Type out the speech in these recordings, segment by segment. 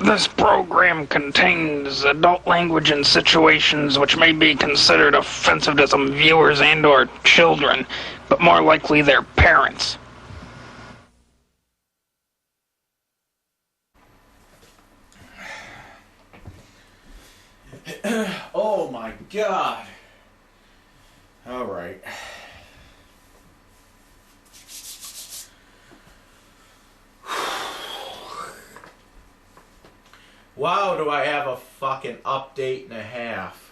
This program contains adult language and situations which may be considered offensive to some viewers and/or children, but more likely their parents. Oh my god. Alright. Wow, do I have a fucking update and a half.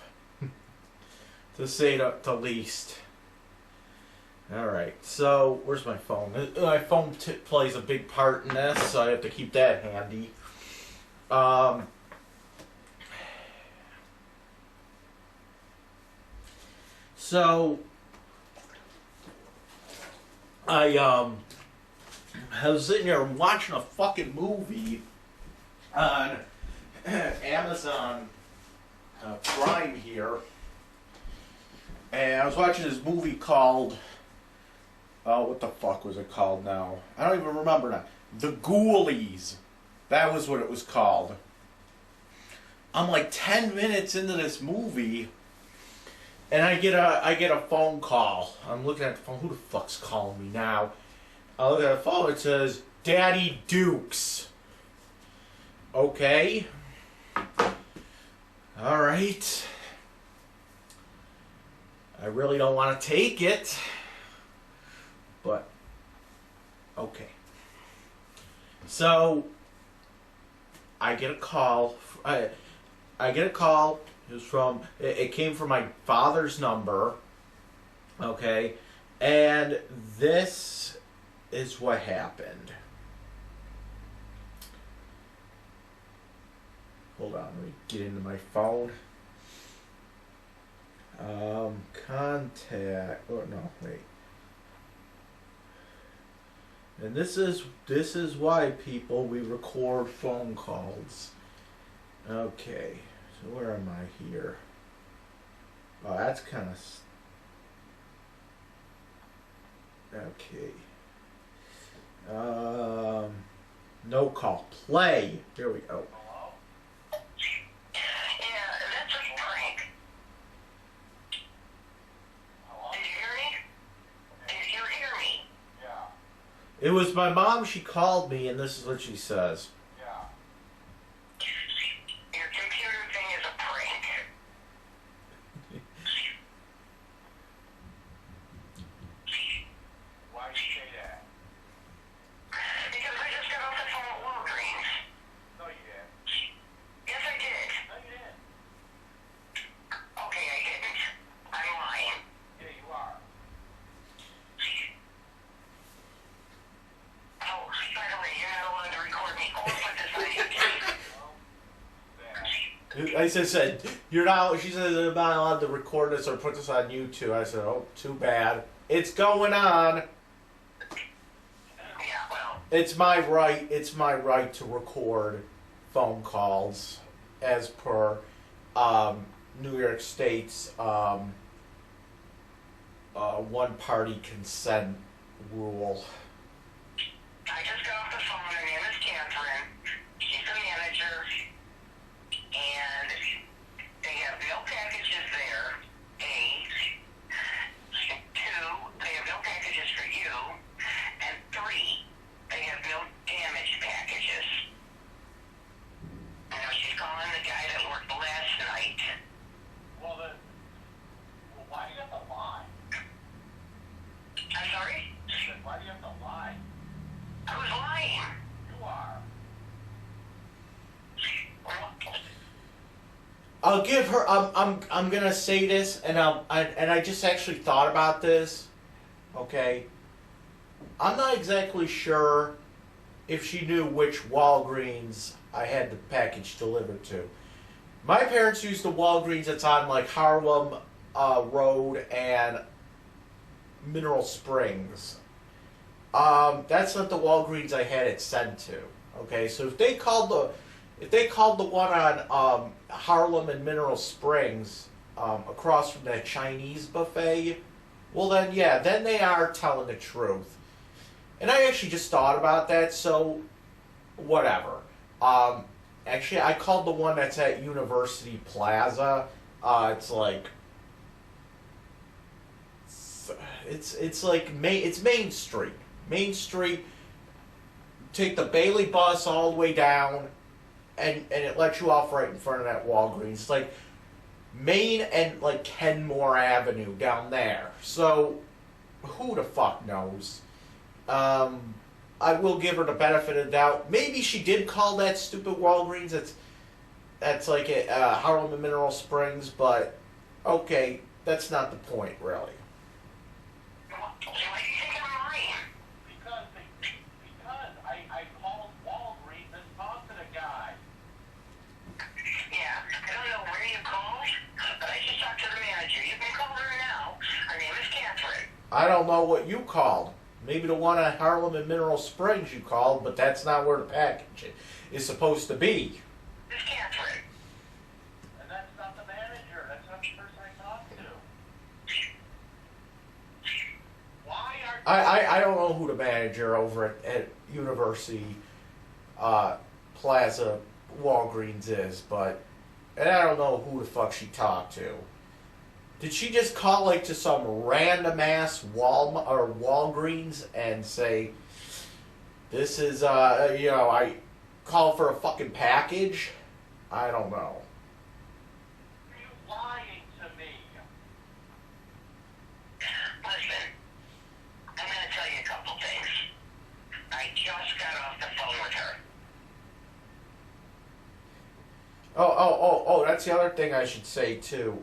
To say the least. Alright, so where's my phone? My phone plays a big part in this, so I have to keep that handy. So I was sitting here watching a fucking movie on Amazon Prime here, and I was watching this movie called what the fuck was it called now? I don't even remember now. The Ghoulies. That was what it was called. I'm like 10 minutes into this movie, and I get a phone call. I'm looking at the phone. Who the fuck's calling me now? I look at the phone. It says, Daddy Dukes. Okay. Alright. I really don't want to take it. But, okay. So, I get a call. I get a call. It came from my father's number. Okay. And this is what happened. Hold on, let me get into my phone. Contact. Oh no, wait. And this is why, people, we record phone calls. Okay, so where am I here? Oh, that's kind of... Okay. No call. Play. Here we go. It was my mom. She called me, and this is what she says. Yeah. Your computer thing is a prank. Why'd you say that? Because I just got off the phone with Walgreens. No, you didn't. Yes, I did. No, you didn't. Okay, I didn't. I'm lying. Yeah, you are. Oh, by the way, you're not allowed to record me. Or put this on YouTube. I said, you're not. She said, I'm not allowed to record this or put this on YouTube. I said, oh, too bad. It's going on. Yeah, well. It's my right. It's my right to record phone calls, as per New York State's one-party consent rule. I just got off the phone. Her name is Catherine. She's the manager. And they have mail packages there. A. Two, they have no packages for you. And three, they have no damage packages. Now she's calling the guy that worked last night. Well, why do you have to lie? I'm sorry? Why do you have to lie? I was lying. You are. I'll give her. I'm gonna say this, and I just actually thought about this. Okay. I'm not exactly sure if she knew which Walgreens I had the package delivered to. My parents used the Walgreens that's on like Harlem Road and Mineral Springs. That's not the Walgreens I had it sent to. Okay, so if they called the one on Harlem and Mineral Springs across from that Chinese buffet, well then yeah, then they are telling the truth. And I actually just thought about that, so whatever. Actually, I called the one that's at University Plaza. It's like it's like it's Main Street. Main Street. Take the Bailey bus all the way down, and it lets you off right in front of that Walgreens. It's like Main and like Kenmore Avenue down there. So who the fuck knows? I will give her the benefit of the doubt. Maybe she did call that stupid Walgreens. That's like at Harlem and Mineral Springs, but okay, that's not the point, really. Why do you think I'm lying? Because I called Walgreens and talked to the guy. Yeah, I don't know where you called, but I just talked to the manager. You can call her now. Her name is Catherine. I don't know what you called. Maybe the one at Harlem and Mineral Springs you called, but that's not where the package is supposed to be. It's Catherine. And that's not the manager. That's not the person I talked to. Why are I don't know who the manager over at University Plaza Walgreens is, but and I don't know who the fuck she talked to. Did she just call like to some random ass Walgreens and say, "This is I call for a fucking package"? I don't know. you lying to me? Listen, I'm going to tell you a couple things. I just got off the phone with her. Oh, that's the other thing I should say too.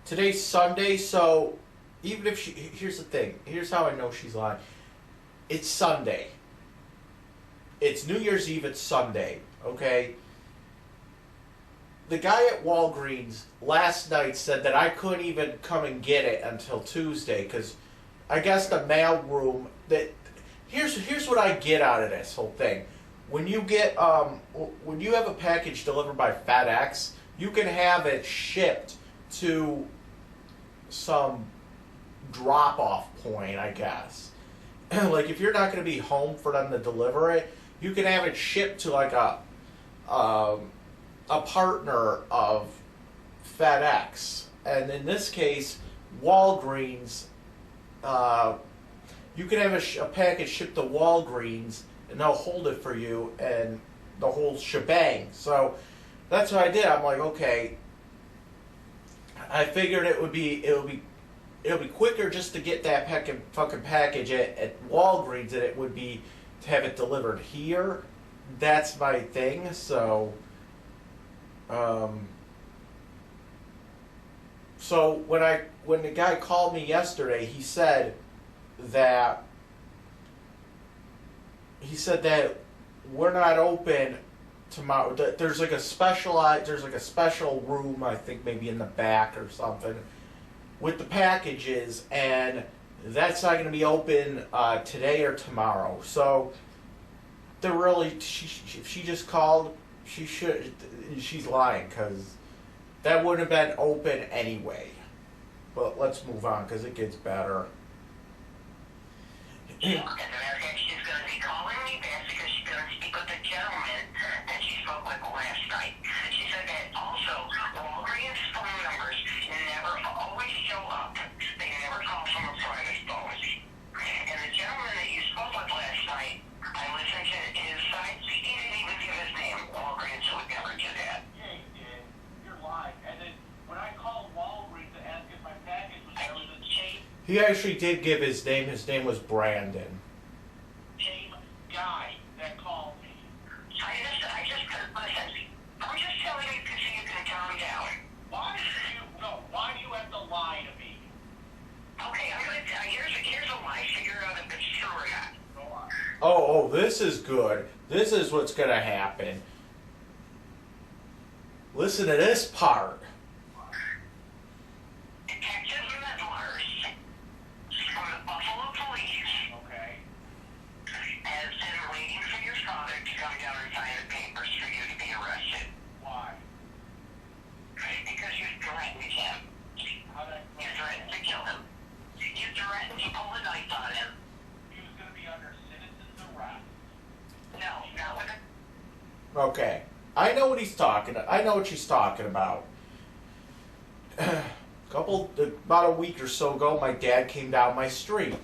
Today's Sunday, so even if here's the thing. Here's how I know she's lying. It's Sunday. It's New Year's Eve, it's Sunday, okay? The guy at Walgreens last night said that I couldn't even come and get it until Tuesday, because I guess the mail room, here's what I get out of this whole thing. When you get when you have a package delivered by FedEx, you can have it shipped to some drop-off point, I guess. Like if you're not going to be home for them to deliver it, you can have it shipped to like a partner of FedEx. And in this case, Walgreens, you can have a package shipped to Walgreens and they'll hold it for you and the whole shebang. So that's what I did. I'm like, okay, I figured it'll be quicker just to get that fucking package at Walgreens than it would be to have it delivered here. That's my thing. So, when the guy called me yesterday, he said that we're not open tomorrow. There's like a special room, I think maybe in the back or something, with the packages, and that's not going to be open today or tomorrow. So they're really, if she just called, she's lying, because that wouldn't have been open anyway. But let's move on, because it gets better. As a matter of fact, she's going to be calling me back because she's going to speak with the gentleman that she spoke with last night. She said that also Walgreens phone numbers never always show up. They never call from a private phone. And the gentleman that you spoke with last night, I listened to his side. He didn't even give his name. Walgreens would never do that. Yeah, he did. You're lying. And then when I called Walgreens to ask if my package was there, was a chain. He actually did give his name. His name was Brandon. Same guy that called me. I just listen. I'm just telling you because you can calm down. Why do you have to lie to me? Okay, I'm gonna tell you. Here's a lie. Figure out if it's true or not. Go on. Oh, this is good. This is what's gonna happen. Listen to this part. Detective Medlars from the Buffalo Police. Okay. Has been waiting for your father to come down and sign the papers for you to be arrested. Why? Because you threatened him. You threatened to kill him. You threatened to pull a knife on him. He was going to be under citizen's arrest. No, not with a... Okay. I know what I know what she's talking about. About a week or so ago, my dad came down my street.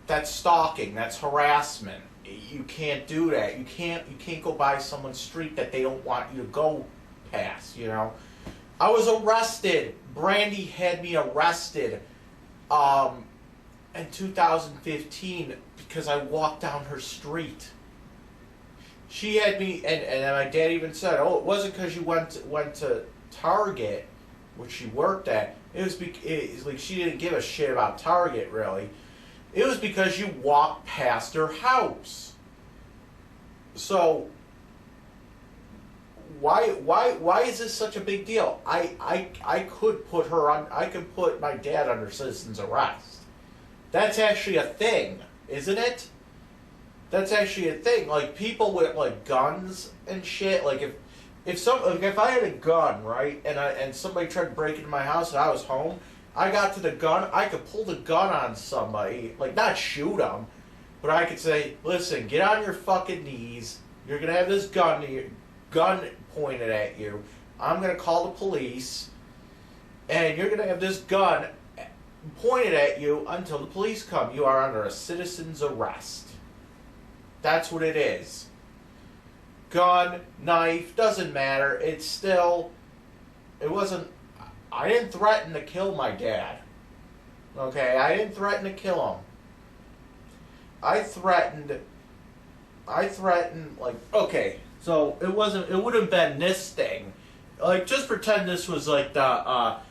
That's stalking. That's harassment. You can't do that. You can't go by someone's street that they don't want you to go past. You know. I was arrested. Brandy had me arrested in 2015 because I walked down her street. She had me, and my dad even said, "Oh, it wasn't because you went to Target, which she worked at. It's like she didn't give a shit about Target, really. It was because you walked past her house." So why is this such a big deal? I could put her on. I could put my dad under citizen's arrest. That's actually a thing, isn't it? That's actually a thing. Like people with like guns and shit. Like if I had a gun, right, and somebody tried to break into my house and I was home, I got to the gun, I could pull the gun on somebody, like not shoot them, but I could say, "Listen, get on your fucking knees. You're gonna have this gun pointed at you. I'm gonna call the police, and you're gonna have this gun pointed at you until the police come. You are under a citizen's arrest." That's what it is. Gun, knife, doesn't matter. It wasn't, I didn't threaten to kill my dad. Okay, I didn't threaten to kill him. I threatened, like, okay, so it would have been this thing. Like, just pretend this was like the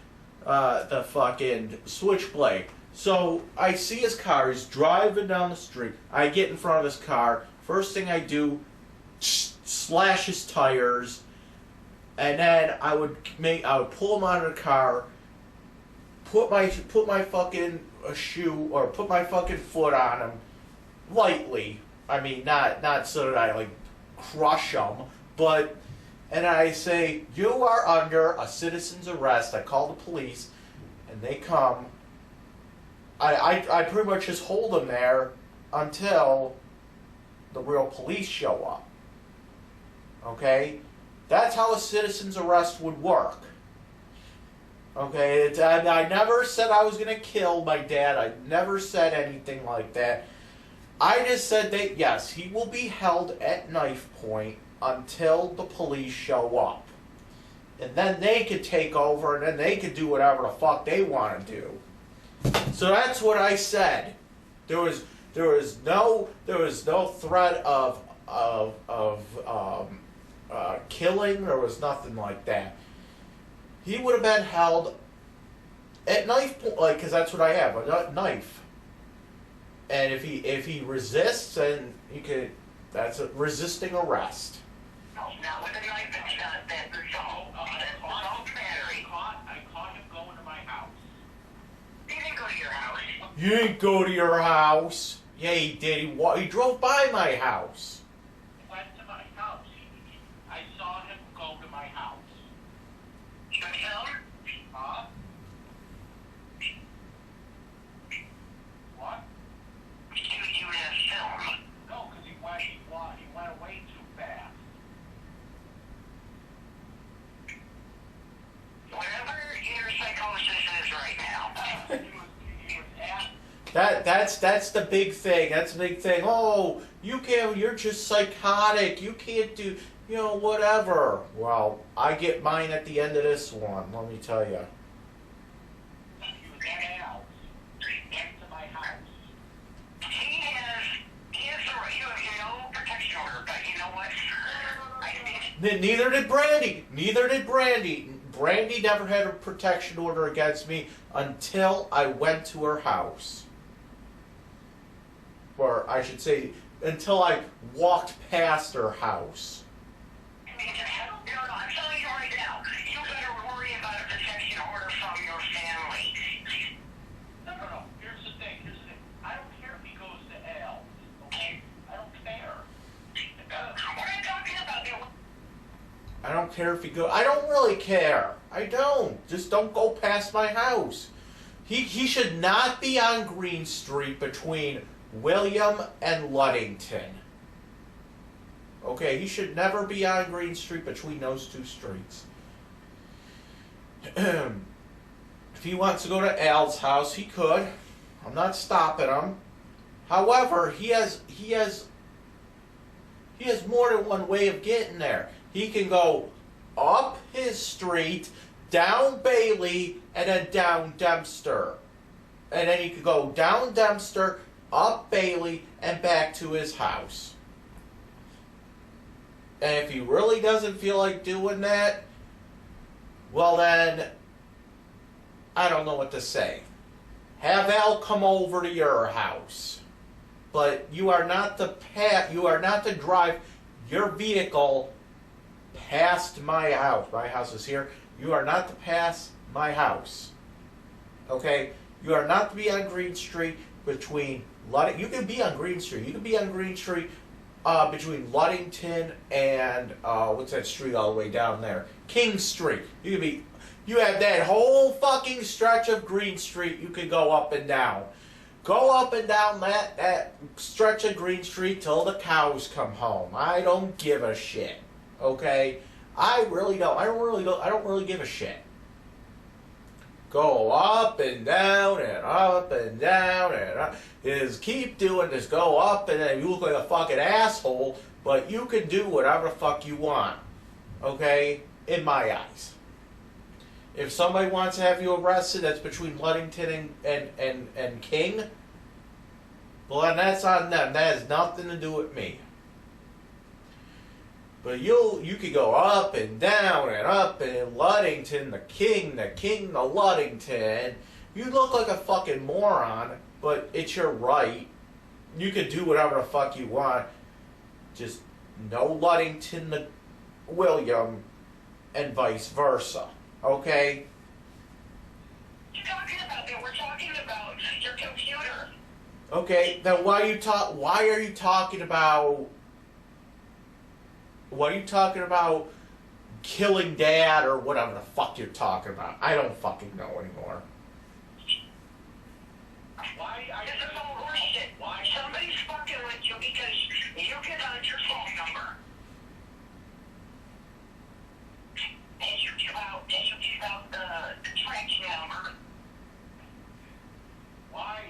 fucking switchblade. So I see his car, he's driving down the street. I get in front of his car. First thing I do, slash his tires, and then I would pull him out of the car, put my fucking shoe or put my fucking foot on him lightly. I mean, not so that I like crush him, but and I say, "You are under a citizen's arrest." I call the police, and they come. I pretty much just hold him there until the real police show up. Okay? That's how a citizen's arrest would work. Okay? I never said I was going to kill my dad. I never said anything like that. I just said that, yes, he will be held at knife point until the police show up. And then they could take over, and then they could do whatever the fuck they want to do. So that's what I said. There was no threat of killing. There was nothing like that. He would have been held at knife point, like, because that's what I have, a knife. And if he resists, then that's a resisting arrest. No, not with a knife. That's assault. That's assault battery. I caught him going to my house. He didn't go to your house. You didn't go to your house. Yeah, he did. He drove by my house. He went to my house. I saw him go to my house. You got him? Huh? What? You would have film. No, because he went away too fast. Whatever your psychosis is right now. he was at. That's the big thing. That's the big thing. Oh, you're just psychotic. You can't do, whatever. Well, I get mine at the end of this one, let me tell you. He was at my house. Went to my house. He has no protection order, but you know what? Neither did Brandy. Brandy never had a protection order against me until I went to her house. Or I should say, until I walked past her house. No, I'm telling you right now, you better worry about a protection order from your family. No. Here's the thing. I don't care if he goes to L. Okay? I don't care. What are you talking about? I don't care if he goes. I don't really care. I don't. Just don't go past my house. He should not be on Green Street between William and Ludington. Okay, he should never be on Green Street between those two streets. If he wants to go to Al's house, he could. I'm not stopping him. However, he has more than one way of getting there. He can go up his street, down Bailey, and then down Dempster. And then he could go down Dempster, up Bailey, and back to his house. And if he really doesn't feel like doing that, well then, I don't know what to say. Have Al come over to your house. But you are not to drive your vehicle past my house. My house is here. You are not to pass my house. Okay? You are not to be on Green Street between you can be on Green Street. You can be on Green Street between Ludington and what's that street all the way down there? King Street. You have that whole fucking stretch of Green Street you can go up and down. Go up and down that stretch of Green Street till the cows come home. I don't give a shit. Okay? I don't really give a shit. Go up and down and up and down and up. Just keep doing this. Go up and then you look like a fucking asshole, but you can do whatever the fuck you want. Okay? In my eyes. If somebody wants to have you arrested, that's between Ludington and King, well then that's on them. That has nothing to do with me. But you could go up and down and up and Ludington, the King, the Ludington. You look like a fucking moron, but it's your right. You could do whatever the fuck you want. Just no Ludington the William and vice versa. Okay? What are you talking about there? We're talking about your computer. Okay, then why are you talking about killing Dad or whatever the fuck you're talking about? I don't fucking know anymore. This is all horseshit. Why? Somebody's fucking with you because you give out your phone number. And you give out the tracking number. Why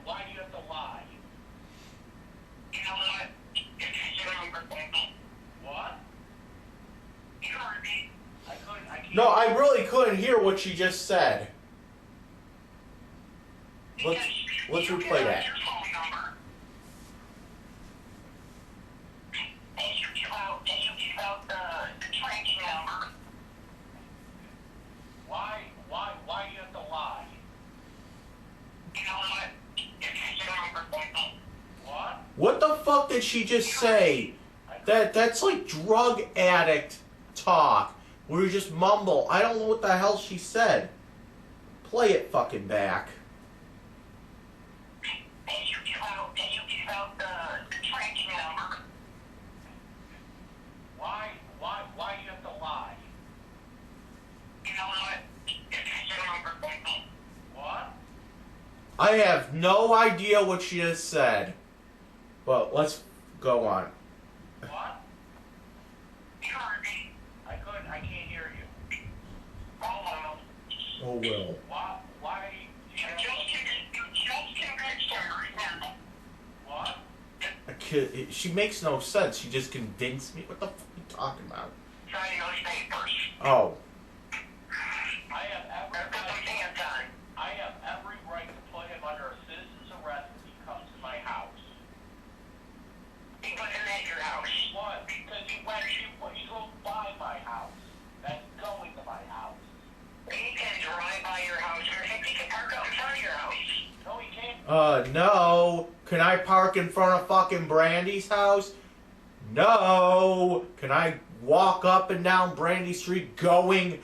do you have to lie? You know what? What? You heard me. I can't. No, I really couldn't hear what she just said. Let's replay that. Your phone number. And you give out the tracking number. Why do you have to lie? You know what? What? What the fuck did she just say? That's like drug addict talk. Where you just mumble. I don't know what the hell she said. Play it fucking back. And you give out the tracking number. Why do you have to lie? You know what? What? I have no idea what she just said. Well, let's go on. What? You heard me. I can't hear you. Oh well. Oh well. Why? You just convinced her, remember. What? She makes no sense. She just convinced me. What the fuck are you talking about? Signing those papers. Oh. I have every right to put him under a citizen's arrest if he comes to my house. He wasn't at your house. He was, because he drove by my house. That's going to my house. He can drive by your house, or he can park out in front of your house. No, he can't. No. Can I park in front of fucking Brandy's house? No. Can I walk up and down Brandy Street going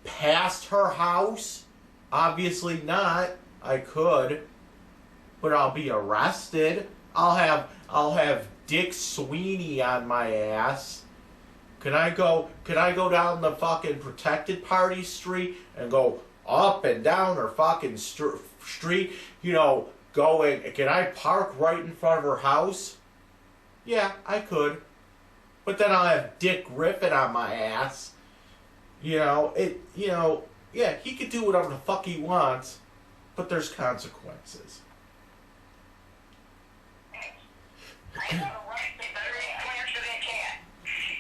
past her house? Obviously not. I could. But I'll be arrested. I'll have Dick Sweeney on my ass. Can I go down the fucking protected party street and go up and down her fucking street, going, can I park right in front of her house? Yeah, I could. but then I'll have Dick Griffin on my ass. Yeah, he could do whatever the fuck he wants, but there's consequences. I got a right. You better answer that cat.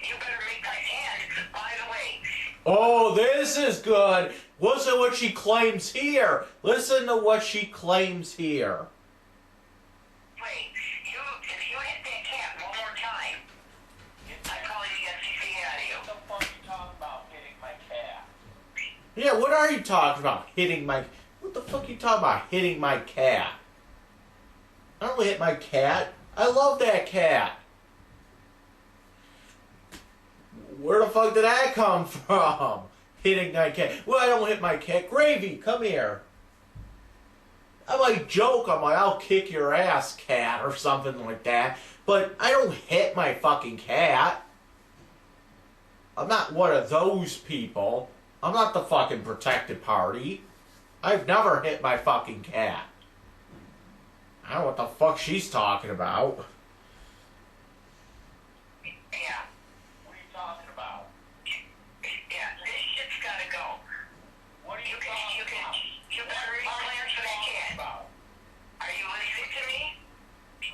You better make that cat. By the way. Oh, this is good. Listen to what she claims here. Listen to what she claims here. Wait, if you hit that cat one more time, I'm calling the FCC out of you. What the fuck are you talking about, hitting my cat? Yeah, what are you talking about? What the fuck are you talking about? Hitting my cat? I don't hit my cat. I love that cat. Where the fuck did that come from? Hitting my cat. Well, I don't hit my cat. Gravy, come here. I might joke, I'm like, I'll kick your ass, cat, or something like that. But I don't hit my fucking cat. I'm not one of those people. I'm not the fucking protected party. I've never hit my fucking cat. I don't know what the fuck she's talking about. Yeah. What are you talking about? Yeah, this shit's gotta go. What are you talking about? You better answer that cat. Are you listening to me?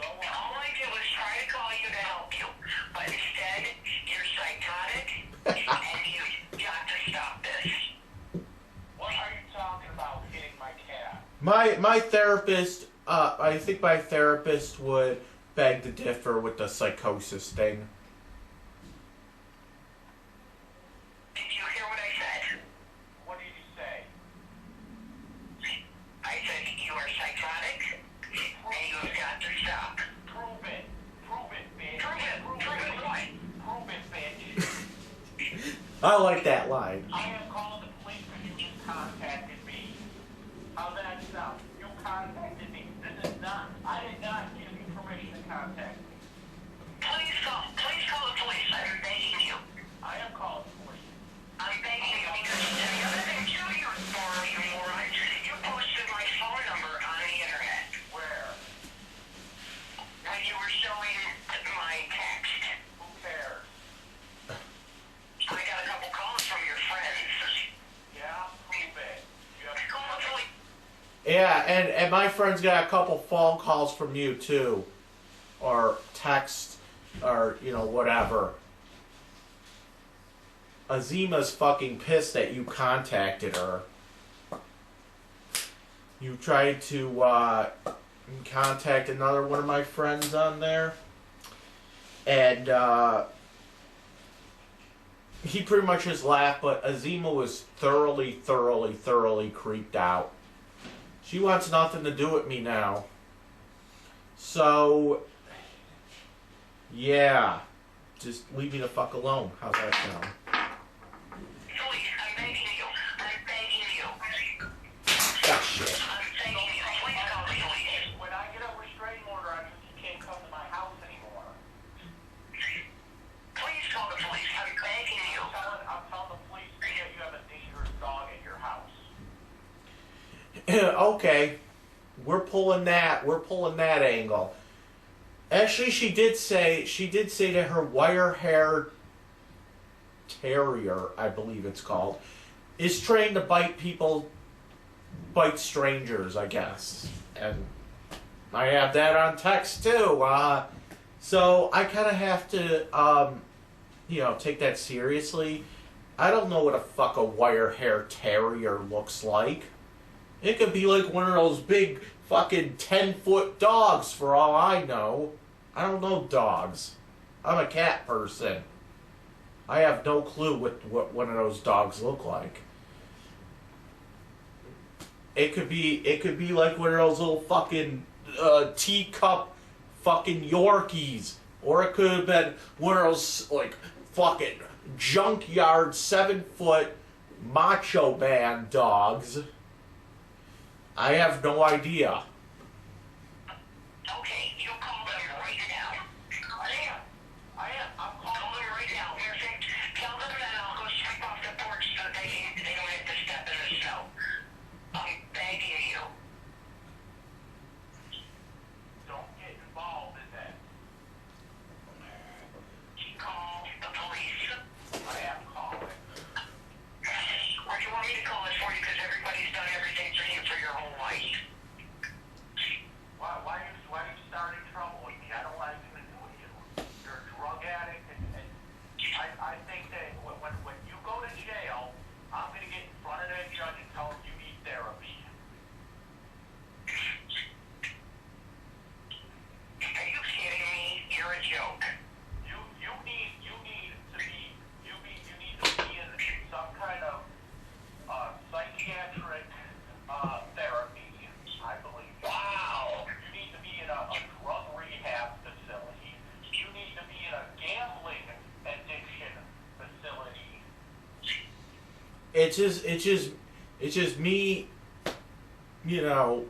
All I did was try to call you to help you, but instead, you're psychotic, and you got to stop this. What are you talking about, hitting my cat? My therapist, I think my therapist would beg to differ with the psychosis thing. Did you hear what I said? What did you say? I said you are psychotic, and you have got to stop. Prove it. Prove it, bitch. Prove it what? Prove it, bitch. I like that line. I have called the police because you just contacted me. How's that sound? You contacted me. This is not, I did not give you permission to contact me. Please call the police. I'm begging you. I am calling the police. I'm begging you because the other thing too, you moron, you posted my phone number on the internet. Where? When you were showing my text. Who cares? I got a couple calls from your friends. Yeah, prove it. You have to call the police. Yeah, and my friend's got a couple phone calls from you too. Or text, or, whatever. Azima's fucking pissed that you contacted her. You tried to contact another one of my friends on there. And he pretty much just laughed, but Azima was thoroughly creeped out. She wants nothing to do with me now. So, yeah. Just leave me the fuck alone. How's that sound? Please, I'm begging you. I'm begging you. Ah, shit. I'm begging you. Please call the police. When I get a restraining order on you, you can't come to my house anymore. Please call the police. I'm begging you. I'm telling the police that you have a dangerous dog at your house. Okay. We're pulling that angle. Actually, she did say that her wire-haired terrier, I believe it's called, is trained to bite strangers, I guess. And I have that on text too. So I kind of have to, take that seriously. I don't know what a fuck a wire-haired terrier looks like. It could be like one of those big fucking 10-foot dogs for all I know. I don't know dogs. I'm a cat person. I have no clue what one of those dogs look like. It could be like one of those little fucking teacup fucking Yorkies. Or it could have been one of those like fucking junkyard 7-foot macho man dogs. I have no idea. Okay, you call them right now. I am. I'm calling them right now. Tell them that I'll go sweep off the porch so they don't have to step in the snow. I'm begging you. Don't get involved in that. Call it's just me, you know,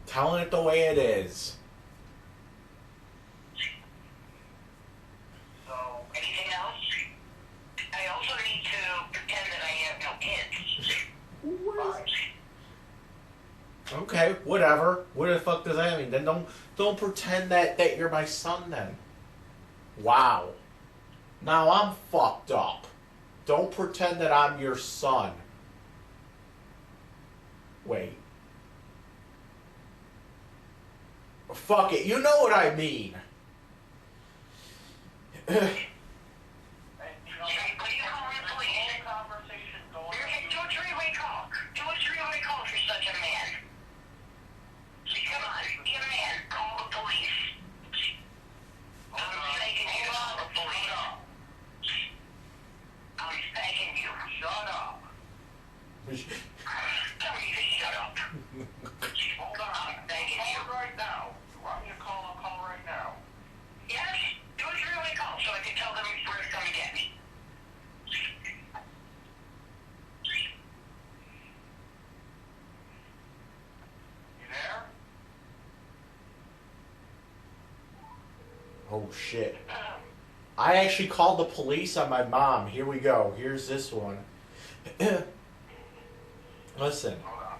telling it the way it is. So, anything else? I also need to pretend that I have no kids. Okay, whatever. What the fuck does that mean? Then don't pretend that you're my son then. Wow. Now I'm fucked up. Don't pretend that I'm your son. Wait. Fuck it, you know what I mean. Do a three-way call. Do a three-way call if you're such a man. Come on, be a man. Call the police. I'm begging you. Call the police. I'm begging you. Shut up. Tell me to shut up. Hold on. I'm begging you. Call right now. You want me to call? I'll call right now. Yes? Do a three-way call so I can tell them where to come and get me. You there? Oh shit. I actually called the police on my mom. Here we go. Here's this one. Listen. Hold on.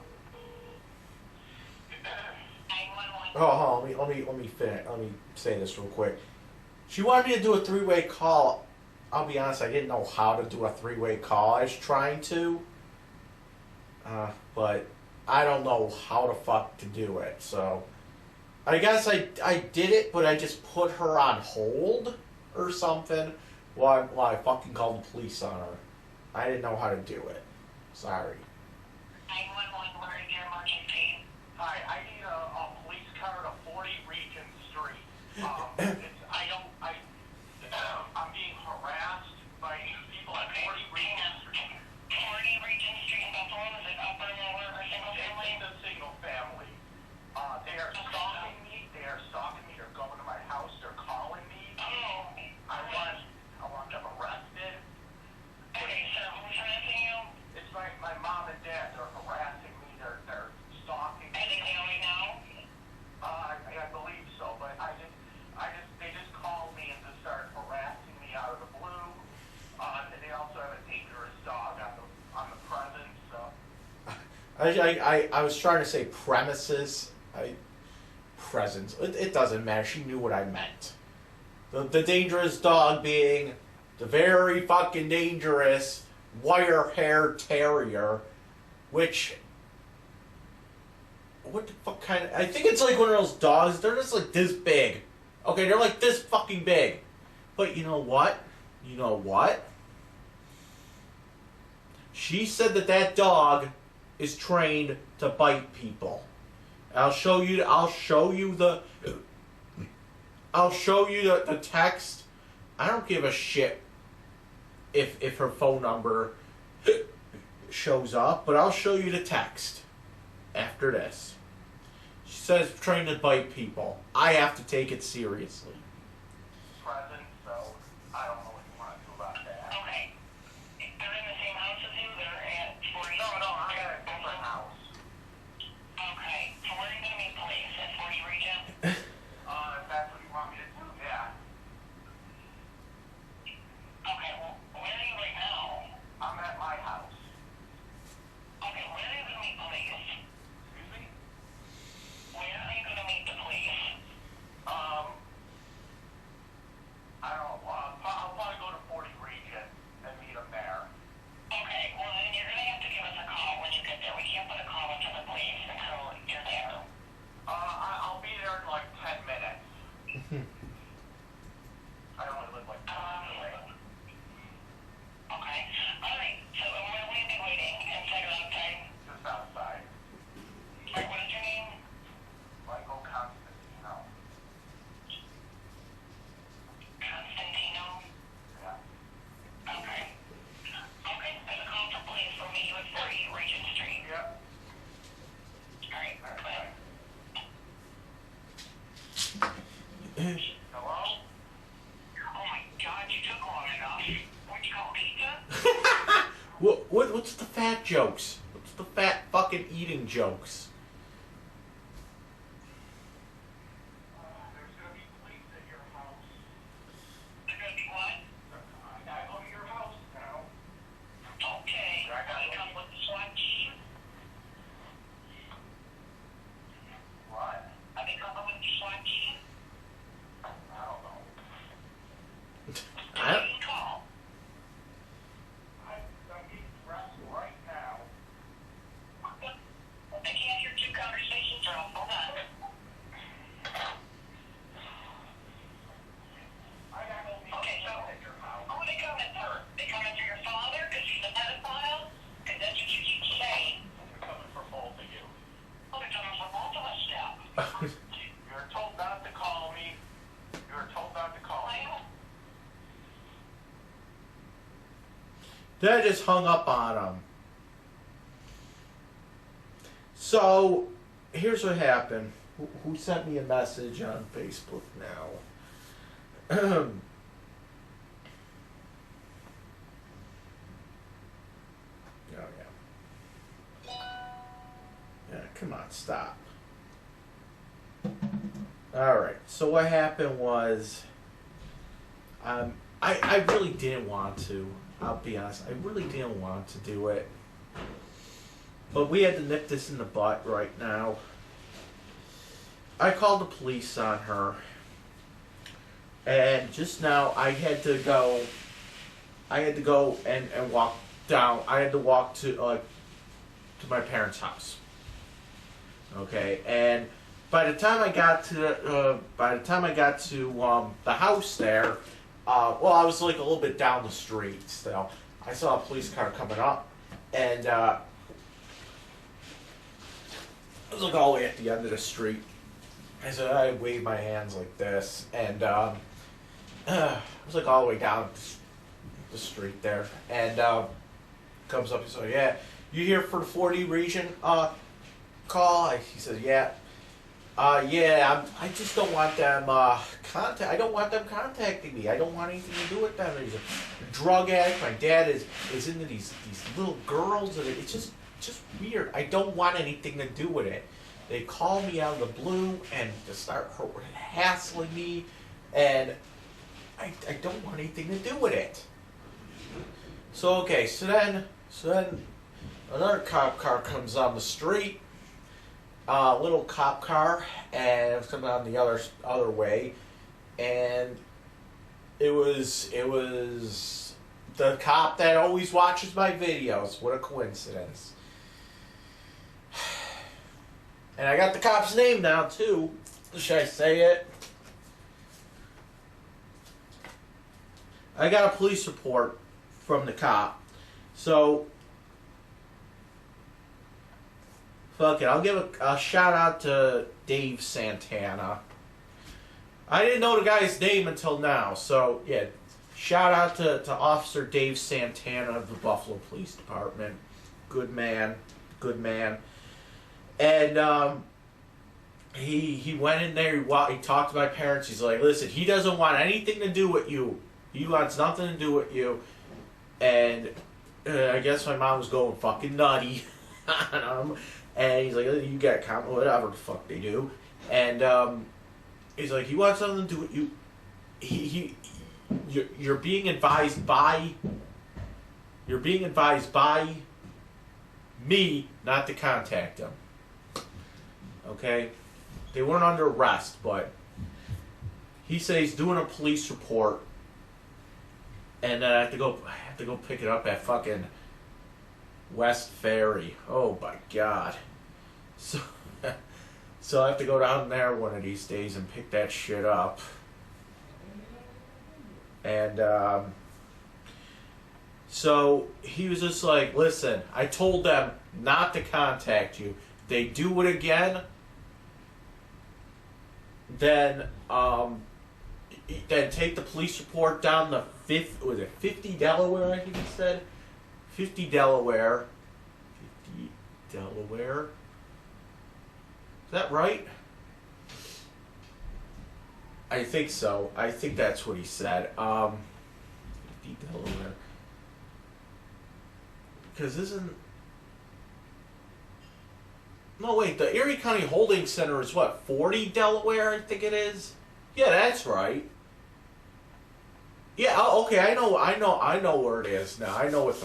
Oh, let me finish. Let me say this real quick. She wanted me to do a three-way call. I'll be honest, I didn't know how to do a three-way call. I was trying to, but I don't know how the fuck to do it. So I guess I did it, but I just put her on hold or something while I fucking called the police on her. I didn't know how to do it. Sorry. 911, where is your emergency? Hi, I need a police car to 40 Regent Street. I'm being harassed by people at 40 Regent Street. 40 Regent Street in Buffalo, is it upper, lower, or single family? It's a single family. They are stalking me. They're going to my house. They're calling me. Oh. I want them arrested. Okay, so who's harassing you? It's my mom and dad. They're harassing me. They're stalking me. I think they already know. I believe so, but they just called me and just started harassing me out of the blue. And they also have a dangerous dog on the presence. So. I was trying to say premises. Presence. It doesn't matter. She knew what I meant. The dangerous dog being the very fucking dangerous wire-haired terrier, which, what the fuck kind of, I think it's like one of those dogs, they're just like this big. Okay, they're like this fucking big. But you know what? You know what? She said that dog is trained to bite people. I'll show you the text. I don't give a shit if her phone number shows up, but I'll show you the text after this. She says trained to bite people. I have to take it seriously. Present, so I don't know what you want to do about that. Okay. They're in the same house as you? They're at 40? No, I'm at a different house. Okay. So where are you going to meet police? At 40 Regent? If that's what you want me to do, yeah. Okay, well, where are you right now? I'm at my house. Okay, where are you going to meet police? Excuse me? Where are you going to meet the police? What's the fat jokes? What's the fat fucking eating jokes? There's gonna be police at your house. There's gonna be what? I gotta go to your house now. Okay. They come with the SWAT team? What? Are they coming with the SWAT team? I don't know. I You call. I'm getting dressed right now. I can't hear two conversations, Earl. Hold on. Okay, so who are they coming for? They coming for your father because he's a pedophile? Because that's what you keep saying. They're coming for both of you. Oh, they're coming for both of us now. You're told not to call me. You're told not to call me. Then I just hung up on him. So, here's what happened. Who sent me a message on Facebook now? Oh, yeah. Yeah, come on, stop. Alright, so what happened was, I really didn't want to. I'll be honest, I really didn't want to do it. But we had to nip this in the butt right now. I called the police on her. And just now I had to go and walk down. I had to walk to my parents' house. Okay, and by the time I got to the house there, well, I was like a little bit down the street still. I saw a police car coming up, and I was like all the way at the end of the street. I waved my hands like this, and I was like all the way down the street there, and comes up and says, "Yeah, you here for the 40 region call?" He says, "Yeah." Yeah, I just don't want them I don't want them contacting me. I don't want anything to do with them. He's a drug addict. My dad is into these little girls, and it's just weird. I don't want anything to do with it. They call me out of the blue and just start hassling me, and I don't want anything to do with it. So okay, so then another cop car comes on the street. Little cop car, and it was coming on the other way, and it was the cop that always watches my videos. What a coincidence! And I got the cop's name now too. Should I say it? I got a police report from the cop, so. Fuck it, I'll give a shout out to Dave Santana. I didn't know the guy's name until now, so yeah, shout out to Officer Dave Santana of the Buffalo Police Department. Good man. And he went in there, he talked to my parents, he's like, listen, he doesn't want anything to do with you. He wants nothing to do with you. And I guess my mom was going fucking nutty on him. And he's like, you got comment, whatever the fuck they do. And he's like, he wants something to do with you. You're being advised by me not to contact him. Okay? They weren't under arrest, but he says he's doing a police report, and I have to go pick it up at fucking West Ferry. Oh my god. So I have to go down there one of these days and pick that shit up. And so he was just like, listen, I told them not to contact you. If they do it again, then take the police report down the 50 Delaware, I think he said. 50 Delaware. Is that right? I think so. I think that's what he said. 50 Delaware. Because isn't... No, wait, the Erie County Holding Center is what, 40 Delaware, I think it is? Yeah, that's right. Yeah, okay, I know where it is now. I know what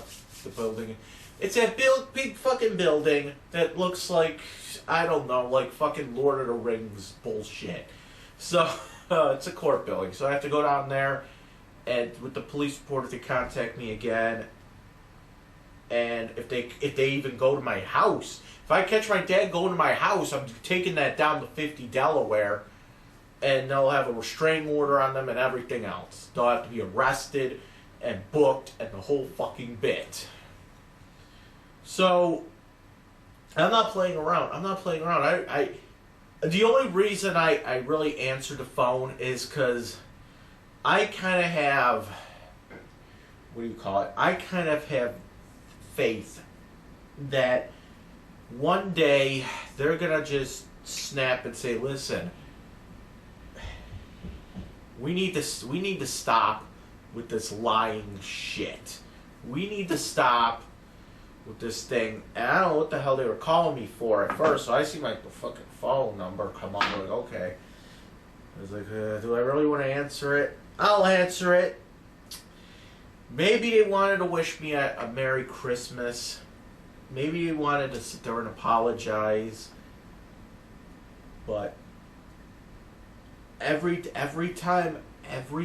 the building is. It's that big fucking building that looks like, I don't know, like fucking Lord of the Rings bullshit. So, it's a court building. So I have to go down there, and with the police reporter to contact me again. And if they even go to my house, if I catch my dad going to my house, I'm taking that down to 50 Delaware, and they'll have a restraining order on them and everything else. They'll have to be arrested and booked and the whole fucking bit. So, I'm not playing around. The only reason I really answer the phone is because I kind of have, what do you call it? I kind of have faith that one day they're gonna just snap and say, listen, we need to stop with this lying shit. We need to stop with this thing. And I don't know what the hell they were calling me for at first, so I see my fucking phone number come on. I'm like, okay. I was like, do I really want to answer it? I'll answer it. Maybe they wanted to wish me a Merry Christmas. Maybe they wanted to sit there and apologize. But every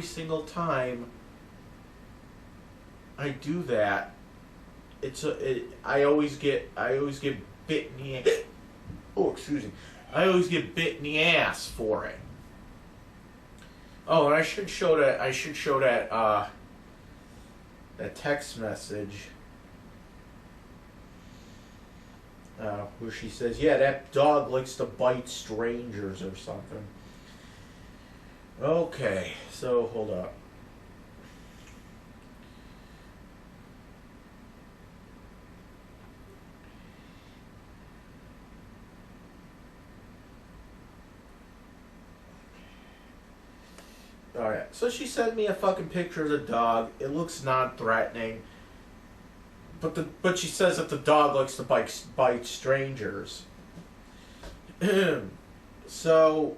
single time I do that, I always get bit in the ass. Oh, excuse me. I always get bit in the ass for it. Oh, and I should show that that text message where she says, yeah, that dog likes to bite strangers or something. Okay, so hold up. Alright, so she sent me a fucking picture of the dog. It looks non-threatening. But she says that the dog likes to bite strangers. So,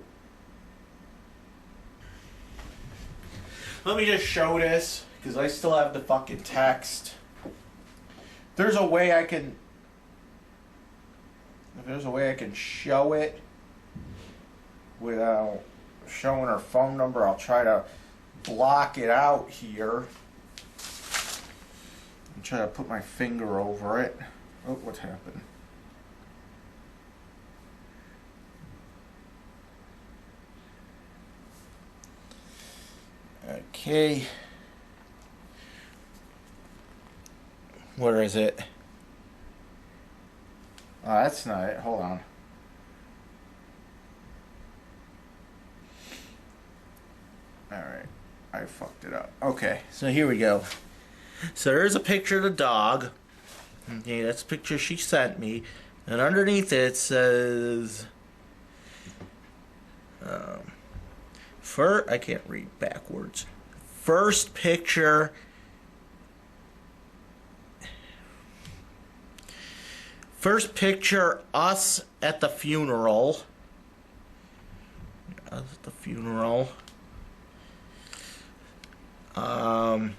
let me just show this, because I still have the fucking text. There's a way I can... If there's a way I can show it without showing her phone number, I'll try to block it out here. I'm trying to put my finger over it. Oh, what happened? Okay. Where is it? Oh, that's not it. Hold on. Alright, I fucked it up. Okay, so here we go. So there's a picture of the dog. Okay, that's a picture she sent me. And underneath it says... I can't read backwards. First picture... First picture, us at the funeral. Us at the funeral. Come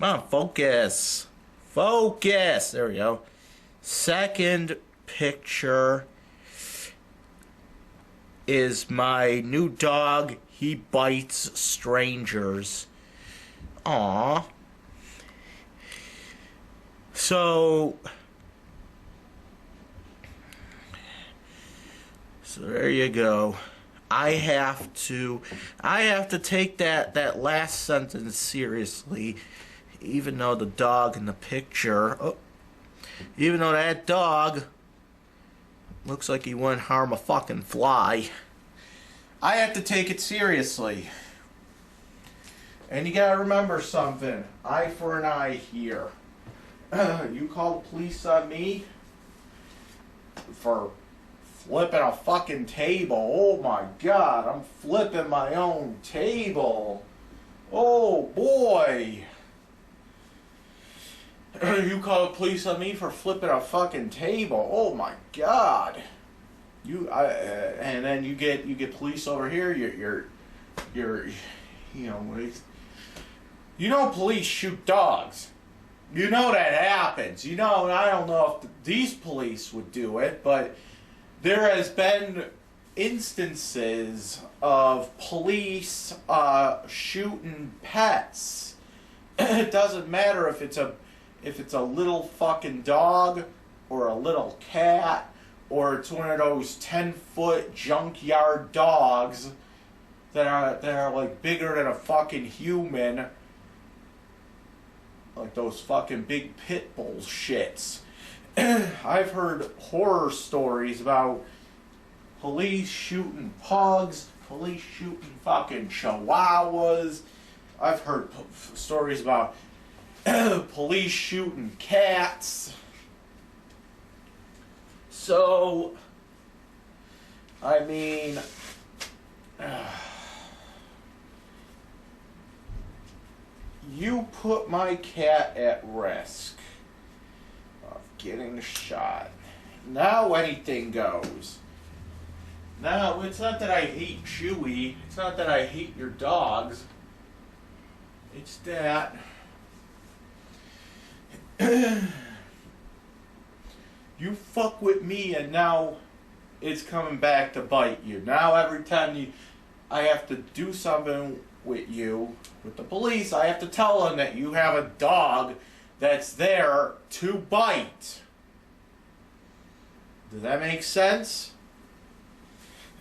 on, focus. Focus. There we go. Second picture is my new dog. He bites strangers. Aww. So there you go. I have to take that last sentence seriously, even though the dog in the picture, even though that dog looks like he wouldn't harm a fucking fly. I have to take it seriously. And you gotta remember something. Eye for an eye here. You call the police on me for flipping a fucking table. Oh my god, I'm flipping my own table. Oh boy. You call the police on me for flipping a fucking table. Oh my god. And then you get police over here. Police shoot dogs. You know that happens. And I don't know if these police would do it, but there has been instances of police shooting pets. It doesn't matter if it's a little fucking dog or a little cat or it's one of those 10-foot junkyard dogs that are like bigger than a fucking human, like those fucking big pit bull shits. I've heard horror stories about police shooting pugs, police shooting fucking chihuahuas. I've heard stories about police shooting cats. So, I mean, you put my cat at risk of getting shot. Now anything goes. Now, it's not that I hate Chewy. It's not that I hate your dogs. It's that you fuck with me and now it's coming back to bite you. Now every time I have to do something with you, with the police, I have to tell them that you have a dog that's there to bite. Does that make sense?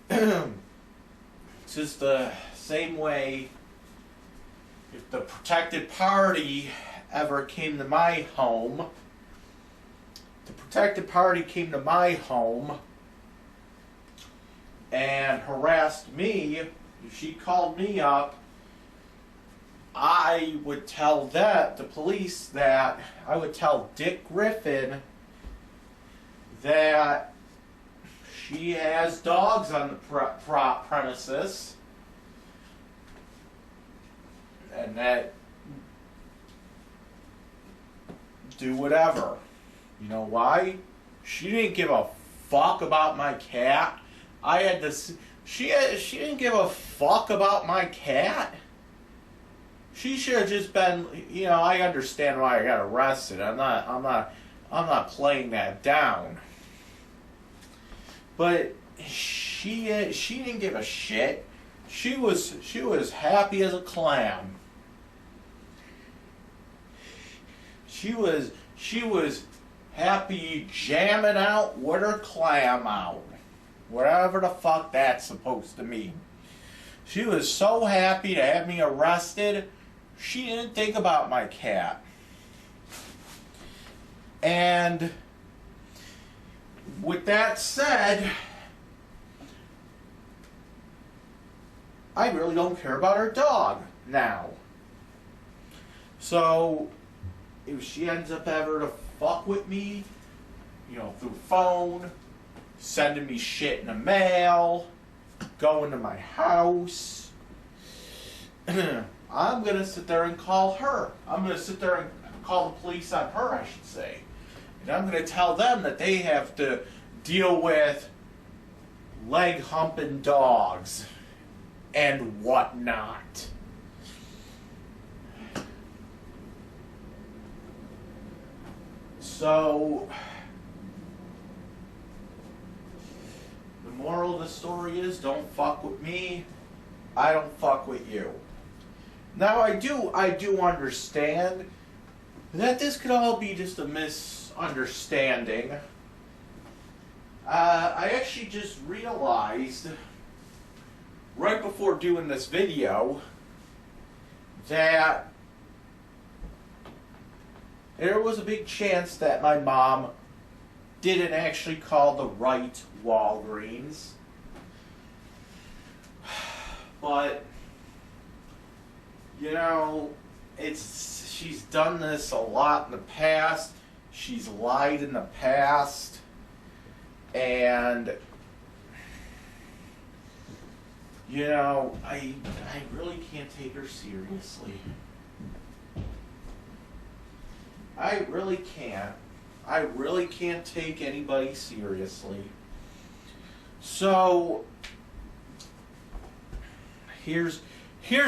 It's just the same way if the protected party ever came to my home. The protected party came to my home and harassed me. If she called me up, I would tell the police that, I would tell Dick Griffin that she has dogs on the premises and that do whatever. You know why? She didn't give a fuck about my cat. She didn't give a fuck about my cat. She should have just been, I understand why I got arrested. I'm not playing that down. But she didn't give a shit. She was happy as a clam. She was happy jamming out with her clam out. Whatever the fuck that's supposed to mean. She was so happy to have me arrested, she didn't think about my cat. And with that said, I really don't care about her dog now. So, if she ends up ever to fuck with me, through phone, sending me shit in the mail, going to my house, I'm going to sit there and call her. I'm going to sit there and call the police on her, I should say. And I'm going to tell them that they have to deal with leg humping dogs and whatnot. So, the moral of the story is, don't fuck with me, I don't fuck with you. Now I do understand that this could all be just a misunderstanding. I actually just realized, right before doing this video, that there was a big chance that my mom didn't actually call the right Walgreens. But, she's done this a lot in the past. She's lied in the past. And, I really can't take her seriously. I really can't. I really can't take anybody seriously. So here's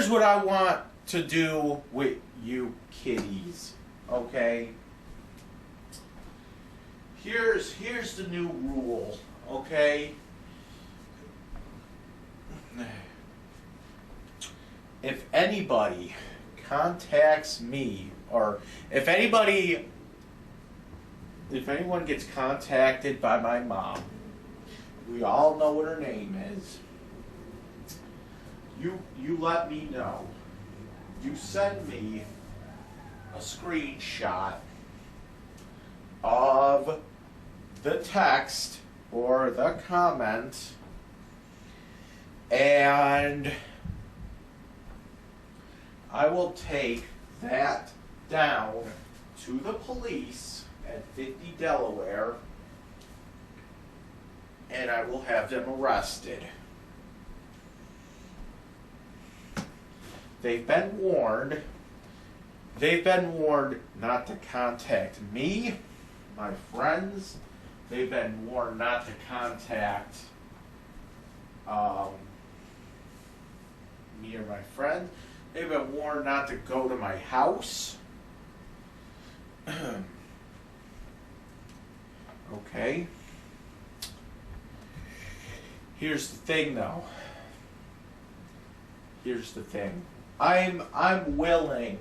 what I want to do with you kiddies, okay? Here's the new rule, okay? If anybody contacts me, or if anyone gets contacted by my mom, we all know what her name is. You let me know. You send me a screenshot of the text or the comment, and I will take that down to the police at 50 Delaware, and I will have them arrested. They've been warned. They've been warned not to contact me, my friends. They've been warned not to contact me or my friends. They've been warned not to go to my house. Okay. Here's the thing, though. Here's the thing. I'm willing.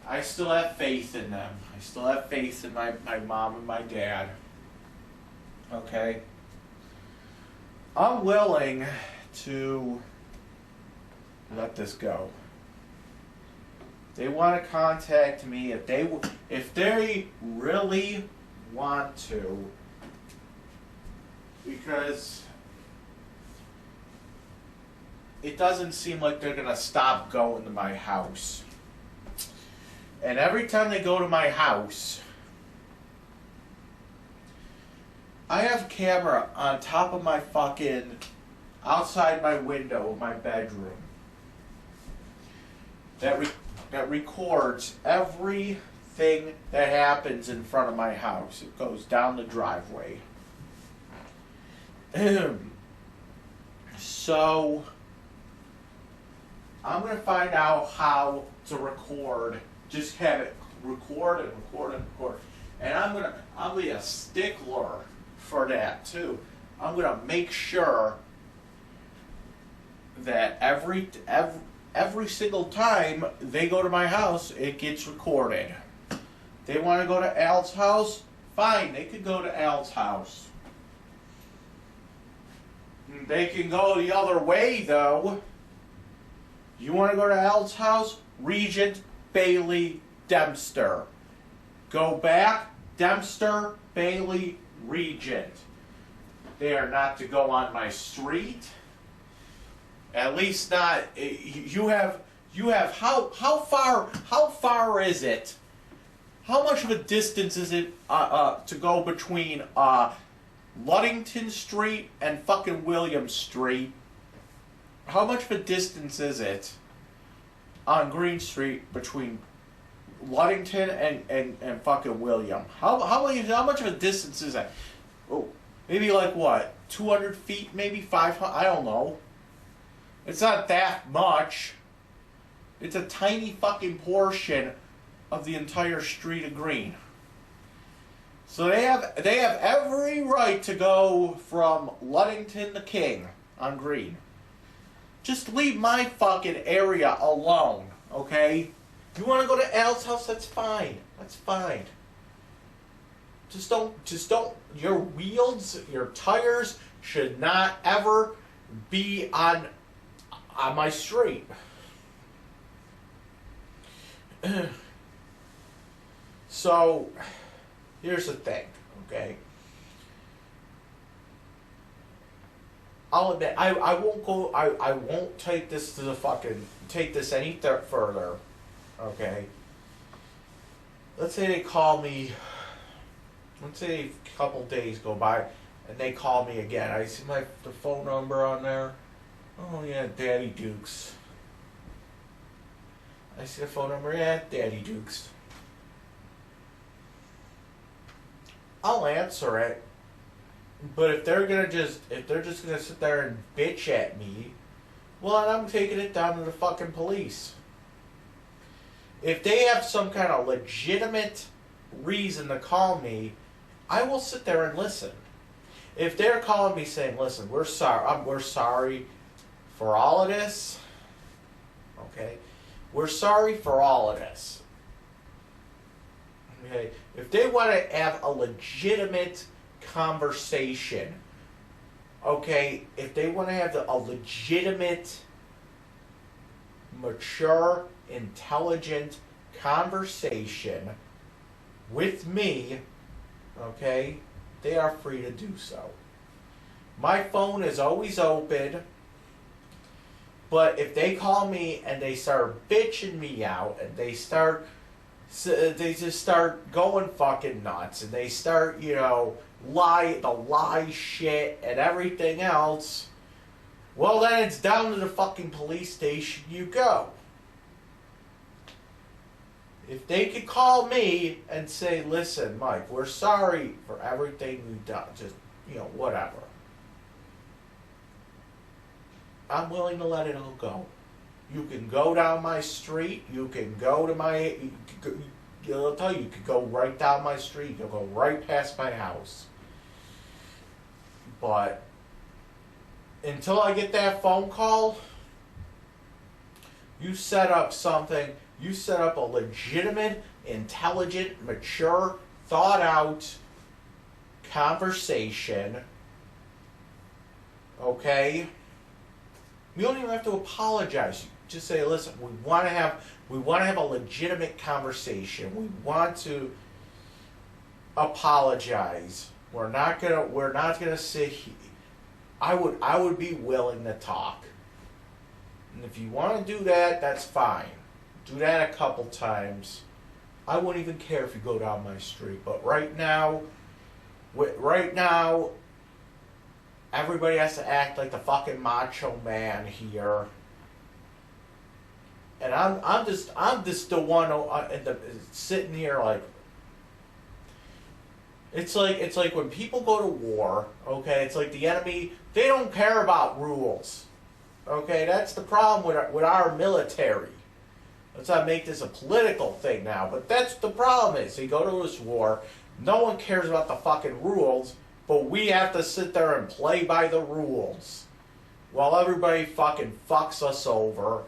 I still have faith in them. I still have faith in my mom and my dad. Okay? I'm willing to let this go. They want to contact me if they really want to, because it doesn't seem like they're going to stop going to my house. And every time they go to my house, I have a camera on top of my fucking, outside my window of my bedroom that records everything that happens in front of my house. It goes down the driveway. So I'm going to find out how to record. Just have it record and record and record. And I'm be a stickler for that too. I'm going to make sure that every single time they go to my house, it gets recorded. They want to go to Al's house? Fine, they could go to Al's house. They can go the other way, though. You want to go to Al's house? Regent, Bailey, Dempster. Go back, Dempster, Bailey, Regent. They are not to go on my street. At least not. You have. How far is it? How much of a distance is it to go between Ludington Street and fucking William Street? How much of a distance is it on Green Street between Ludington and fucking William? How much of a distance is that? Oh, maybe like what? 200 feet? Maybe 500? I don't know. It's not that much. It's a tiny fucking portion of the entire street of Green. So they have every right to go from Ludington to King on Green. Just leave my fucking area alone, okay? You want to go to Al's house? That's fine. That's fine. Just don't. Your wheels, your tires should not ever be on my street. So, here's the thing, okay? I'll admit, I won't go, I won't take this any further, okay? Let's say they call me, let's say a couple days go by, and they call me again. I see the phone number on there. Oh yeah, Daddy Dukes. I see the phone number, yeah, Daddy Dukes. I'll answer it. But if they're just gonna sit there and bitch at me, well, then I'm taking it down to the fucking police. If they have some kind of legitimate reason to call me, I will sit there and listen. If they're calling me saying, "Listen, we're sorry for all of this," okay, we're sorry for all of this. Okay, if they want to have a legitimate conversation, okay, if they want to have a legitimate, mature, intelligent conversation with me, okay, they are free to do so. My phone is always open, but if they call me and they start bitching me out and they just start going fucking nuts and they start, lie shit and everything else, well, then it's down to the fucking police station you go. If they could call me and say, "Listen, Mike, we're sorry for everything we've done," just, whatever, I'm willing to let it all go. You can go down my street, you can go to I'll tell you, you could go right down my street, you can go right past my house. But until I get that phone call, you set up a legitimate, intelligent, mature, thought out conversation. Okay? You don't even have to apologize. Just say, "Listen, we want to have a legitimate conversation. We want to apologize. We're not gonna sit here." I would be willing to talk. And if you want to do that, that's fine. Do that a couple times. I wouldn't even care if you go down my street. But right now, everybody has to act like the fucking macho man here. And I'm just the one sitting here like. It's like when people go to war, okay? It's like the enemy, they don't care about rules. Okay, that's the problem with our military. Let's not make this a political thing now, but that's the problem is, you go to this war, no one cares about the fucking rules, but we have to sit there and play by the rules while everybody fucking fucks us over.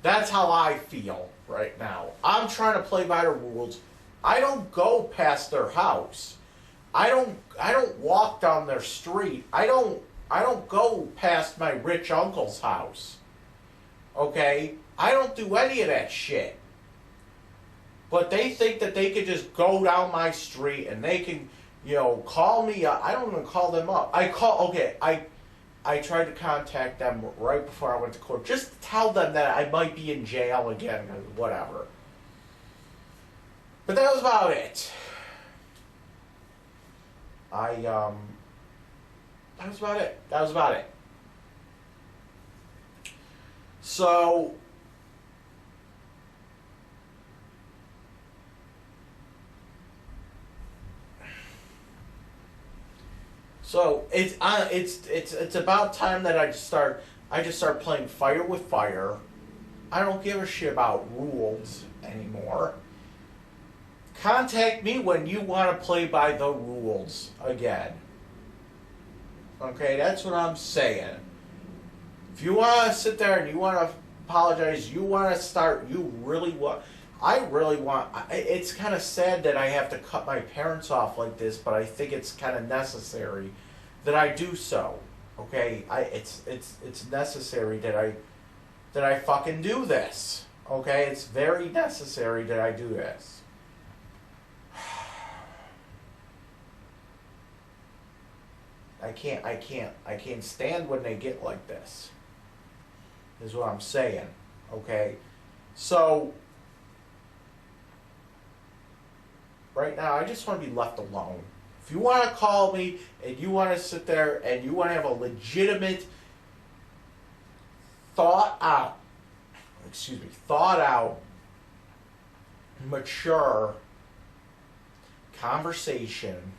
That's how I feel right now. I'm trying to play by the rules. I don't go past their house. I don't walk down their street. I don't go past my rich uncle's house. Okay? I don't do any of that shit. But they think that they could just go down my street and they can, call me up. I don't even call them up. I tried to contact them right before I went to court, just to tell them that I might be in jail again, or whatever. But that was about it. That was about it. So it's about time that I just start playing fire with fire. I don't give a shit about rules anymore. Contact me when you want to play by the rules again. Okay, that's what I'm saying. If you want to sit there and you want to apologize, you want to start, it's kind of sad that I have to cut my parents off like this, but I think it's kind of necessary that I do so. Okay, it's necessary that I fucking do this. Okay, it's very necessary that I do this. I can't stand when they get like this, is what I'm saying, okay? So, right now, I just want to be left alone. If you want to call me, and you want to sit there, and you want to have a legitimate, thought out, mature conversation,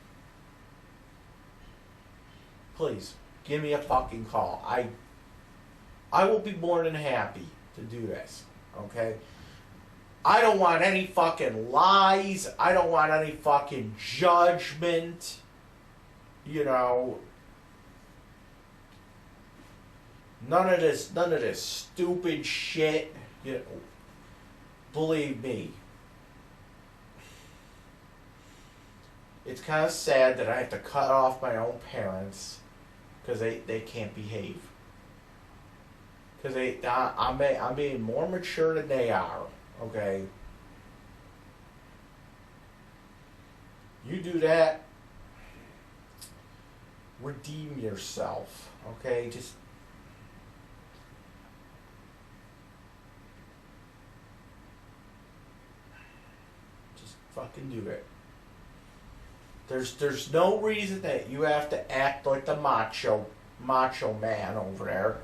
please, give me a fucking call. I will be more than happy to do this, okay? I don't want any fucking lies. I don't want any fucking judgment. You know, none of this stupid shit. You know, believe me. It's kind of sad that I have to cut off my own parents because they can't behave. Because I'm being more mature than they are. Okay. You do that. Redeem yourself. Okay, just fucking do it. There's no reason that you have to act like the macho man over there.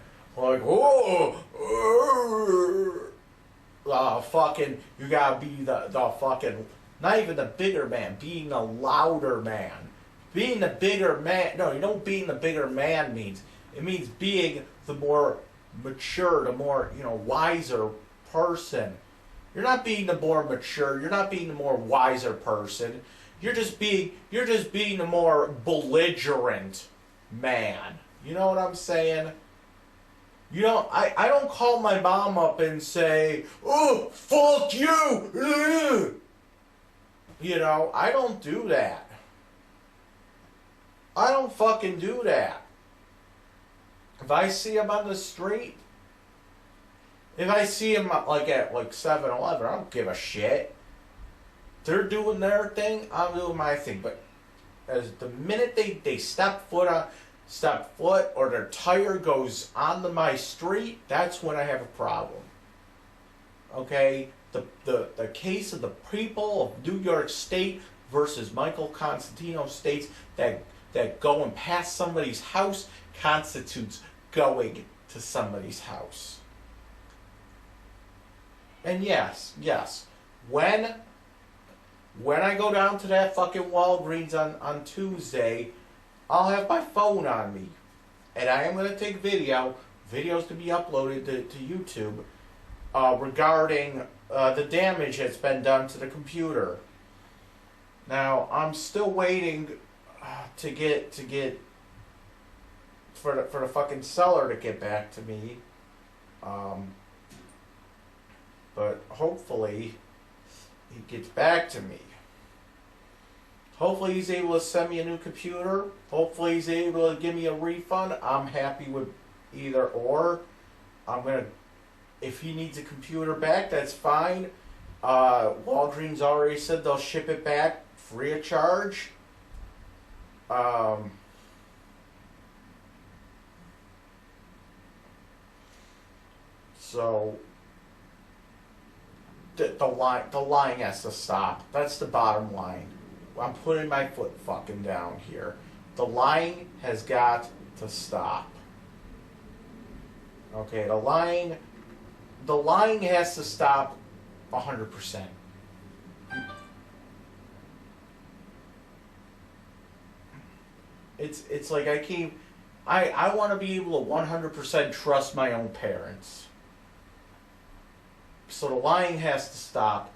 Like, fucking, you gotta be the fucking, not even the bigger man, being the louder man. Being the bigger man, no, you know what being the bigger man means. It means being the more mature, the more, wiser person. You're not being the more mature, you're not being the more wiser person. You're just being the more belligerent man. You know what I'm saying? I don't call my mom up and say, "Oh, fuck you." I don't do that. I don't fucking do that. If I see him on the street, if I see him at 7-Eleven, I don't give a shit. They're doing their thing, I'm doing my thing. But as the minute they step foot or their tire goes onto my street, that's when I have a problem. Okay? The case of the people of New York State versus Michael Constantino states that going past somebody's house constitutes going to somebody's house. And yes, when I go down to that fucking Walgreens on Tuesday, I'll have my phone on me. And I am going to take videos to be uploaded to YouTube regarding the damage that's been done to the computer. Now, I'm still waiting to get for the fucking seller to get back to me. But hopefully he gets back to me. Hopefully he's able to send me a new computer. Hopefully he's able to give me a refund. I'm happy with either or. If he needs a computer back, that's fine. Walgreens already said they'll ship it back free of charge. So the lying has to stop. That's the bottom line. I'm putting my foot fucking down here. The lying has got to stop. Okay, the lying has to stop 100%. It's like I want to be able to 100% trust my own parents. So the lying has to stop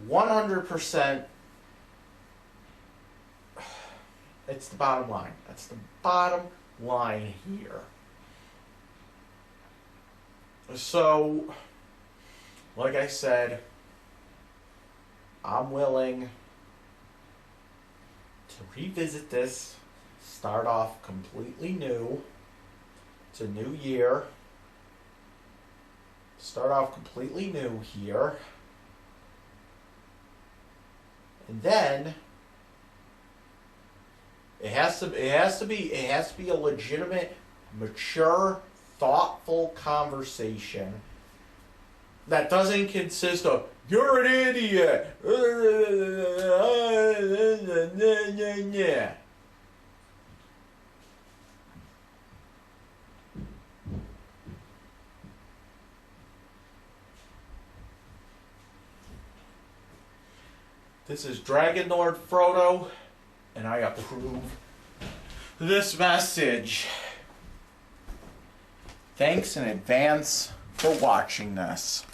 100%. It's the bottom line. That's the bottom line here. So, like I said, I'm willing to revisit this, start off completely new. It's a new year. Start off completely new here. And then it has to be a legitimate, mature, thoughtful conversation that doesn't consist of "you're an idiot." This is Dragonlordfrodo, and I approve this message. Thanks in advance for watching this.